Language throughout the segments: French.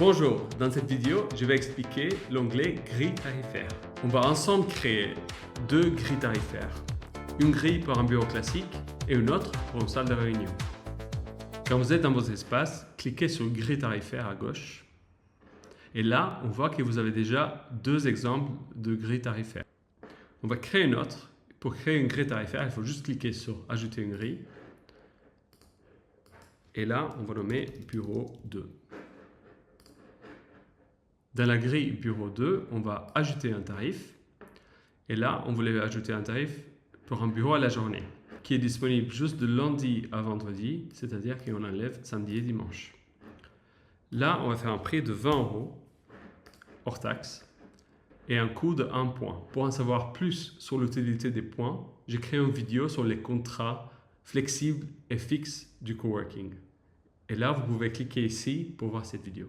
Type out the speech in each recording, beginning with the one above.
Bonjour, dans cette vidéo, je vais expliquer l'onglet grille tarifaire. On va ensemble créer deux grilles tarifaires. Une grille pour un bureau classique et une autre pour une salle de réunion. Quand vous êtes dans vos espaces, cliquez sur grille tarifaire à gauche. Et là, on voit que vous avez déjà deux exemples de grilles tarifaires. On va créer une autre. Pour créer une grille tarifaire, il faut juste cliquer sur ajouter une grille. Et là, on va nommer bureau 2. Dans la grille bureau 2, on va ajouter un tarif. Et là, on voulait ajouter un tarif pour un bureau à la journée, qui est disponible juste de lundi à vendredi, c'est-à-dire qu'on enlève samedi et dimanche. Là, on va faire un prix de 20 € hors taxe et un coût de 1 point. Pour en savoir plus sur l'utilité des points, j'ai créé une vidéo sur les contrats flexibles et fixes du coworking. Et là, vous pouvez cliquer ici pour voir cette vidéo.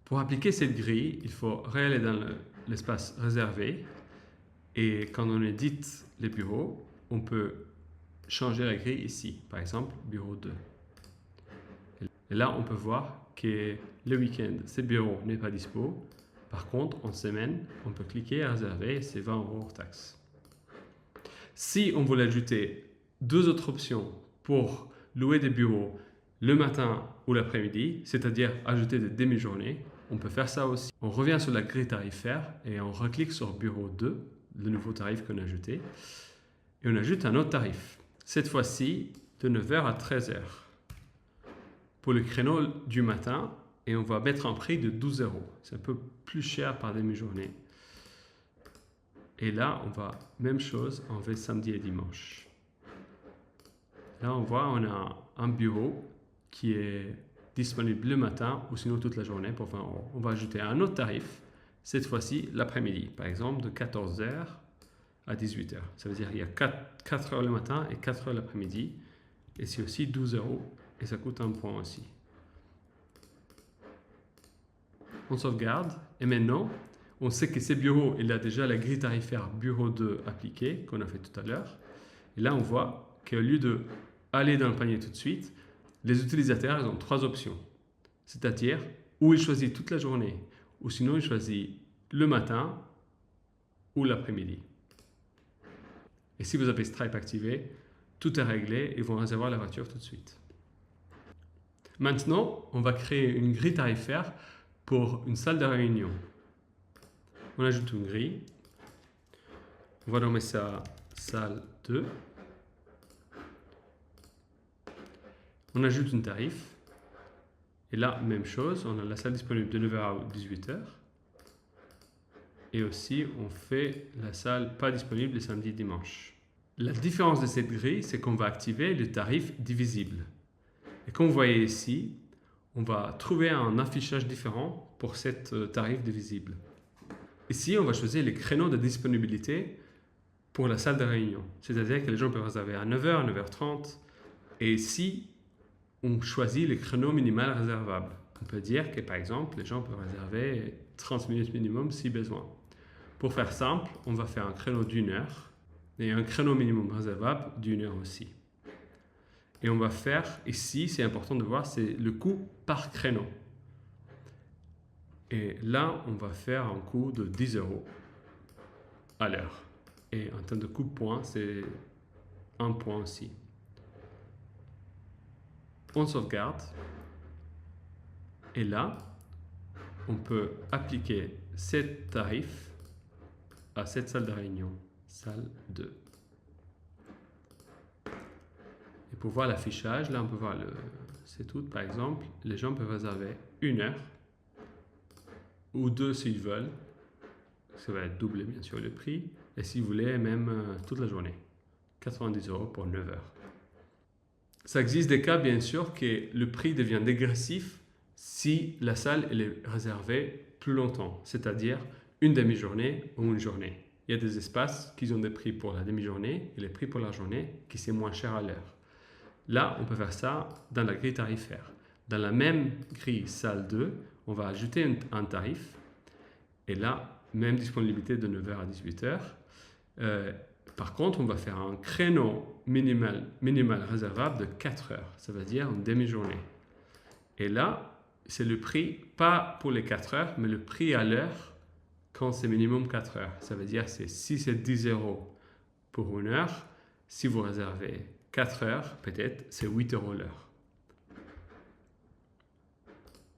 Pour appliquer cette grille, il faut aller dans l'espace réservé et quand on édite les bureaux, on peut changer la grille ici, par exemple bureau 2. Et là, on peut voir que le week-end, ce bureau n'est pas dispo. Par contre, en semaine, on peut cliquer à réserver et c'est 20 € hors taxe. Si on voulait ajouter deux autres options pour louer des bureaux le matin ou l'après-midi, c'est-à-dire ajouter des demi-journées, on peut faire ça aussi. On revient sur la grille tarifaire et on reclique sur bureau 2, le nouveau tarif qu'on a ajouté, et on ajoute un autre tarif. Cette fois-ci, de 9 h à 13 h. Pour le créneau du matin, et on va mettre un prix de 12 €. C'est un peu plus cher par demi-journée. Et là, on va, même chose, enlever samedi et dimanche. Là, on voit, on a un bureau qui est disponible le matin ou sinon toute la journée pour 20 €. On va ajouter un autre tarif, cette fois-ci l'après-midi, par exemple de 14 h à 18 h. Ça veut dire qu'il y a 4 heures le matin et 4 heures l'après-midi. Et c'est aussi 12 € et ça coûte 1 point aussi. On sauvegarde et maintenant, on sait que ces bureaux, il y a déjà la grille tarifaire bureau 2 appliquée qu'on a fait tout à l'heure. Et là, on voit qu'au lieu d'aller dans le panier tout de suite, les utilisateurs ils ont trois options. C'est-à-dire, ou ils choisissent toute la journée, ou sinon ils choisissent le matin ou l'après-midi. Et si vous avez Stripe activé, tout est réglé et ils vont réserver la voiture tout de suite. Maintenant, on va créer une grille tarifaire pour une salle de réunion. On ajoute une grille. On va nommer ça salle 2. On ajoute un tarif. Et là, même chose, on a la salle disponible de 9 h à 18 h. Et aussi, on fait la salle pas disponible les samedis et dimanches. La différence de cette grille, c'est qu'on va activer le tarif divisible. Et comme vous voyez ici, on va trouver un affichage différent pour cette tarif divisible. Ici, on va choisir les créneaux de disponibilité pour la salle de réunion. C'est-à-dire que les gens peuvent réserver à 9 h, à 9 h 30. Et ici, on choisit le créneau minimal réservable. On peut dire que par exemple, les gens peuvent réserver 30 minutes minimum si besoin. Pour faire simple, on va faire un créneau d'1 heure et un créneau minimum réservable d'1 heure aussi. Et on va faire ici, c'est important de voir, c'est le coût par créneau. Et là, on va faire un coût de 10 € à l'heure. Et en termes de coût de points, c'est 1 point aussi. On sauvegarde et là, on peut appliquer cet tarif à cette salle de réunion, salle 2. Et pour voir l'affichage, là on peut voir c'est tout. Par exemple, les gens peuvent réserver 1 heure ou 2 s'ils veulent. Ça va être doublé bien sûr le prix. Et si vous voulez, même toute la journée. 90 € pour 9 heures. Ça existe des cas, bien sûr, que le prix devient dégressif si la salle elle est réservée plus longtemps, c'est-à-dire une demi-journée ou une journée. Il y a des espaces qui ont des prix pour la demi-journée et les prix pour la journée qui sont moins chers à l'heure. Là, on peut faire ça dans la grille tarifaire. Dans la même grille salle 2, on va ajouter un tarif et là, même disponibilité de 9 h à 18 h. Par contre, on va faire un créneau minimal réservable de 4 heures. Ça veut dire une demi-journée. Et là, c'est le prix, pas pour les 4 heures, mais le prix à l'heure quand c'est minimum 4 heures. Ça veut dire que si c'est 10 € pour 1 heure, si vous réservez 4 heures, peut-être, c'est 8 € l'heure.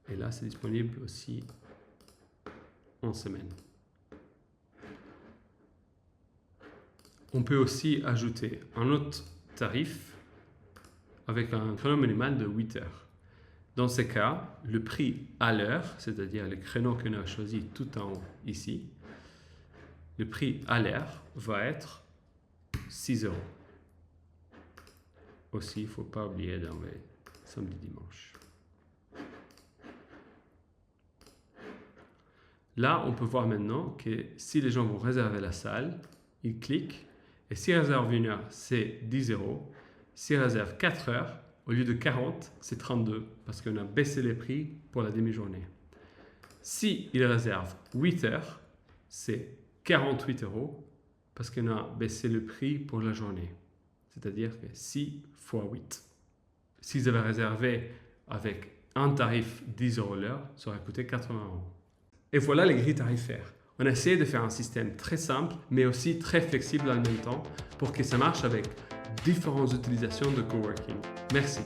Et là, c'est disponible aussi en semaine. On peut aussi ajouter un autre tarif avec un créneau minimal de 8 heures. Dans ce cas, le prix à l'heure, c'est-à-dire le créneau qu'on a choisi tout en haut ici, le prix à l'heure va être 6 €. Aussi, il ne faut pas oublier d'enlever samedi, dimanche. Là, on peut voir maintenant que si les gens vont réserver la salle, ils cliquent et s'ils réservent 1 heure, c'est 10 €. S'ils réservent 4 heures, au lieu de 40, c'est 32 parce qu'on a baissé les prix pour la demi-journée. Si ils réservent 8 heures, c'est 48 € parce qu'on a baissé le prix pour la journée. C'est-à-dire que 6 fois 8. S'ils avaient réservé avec un tarif 10 € l'heure, ça aurait coûté 80 €. Et voilà les grilles tarifaires. On a essayé de faire un système très simple, mais aussi très flexible en même temps pour que ça marche avec différentes utilisations de coworking. Merci.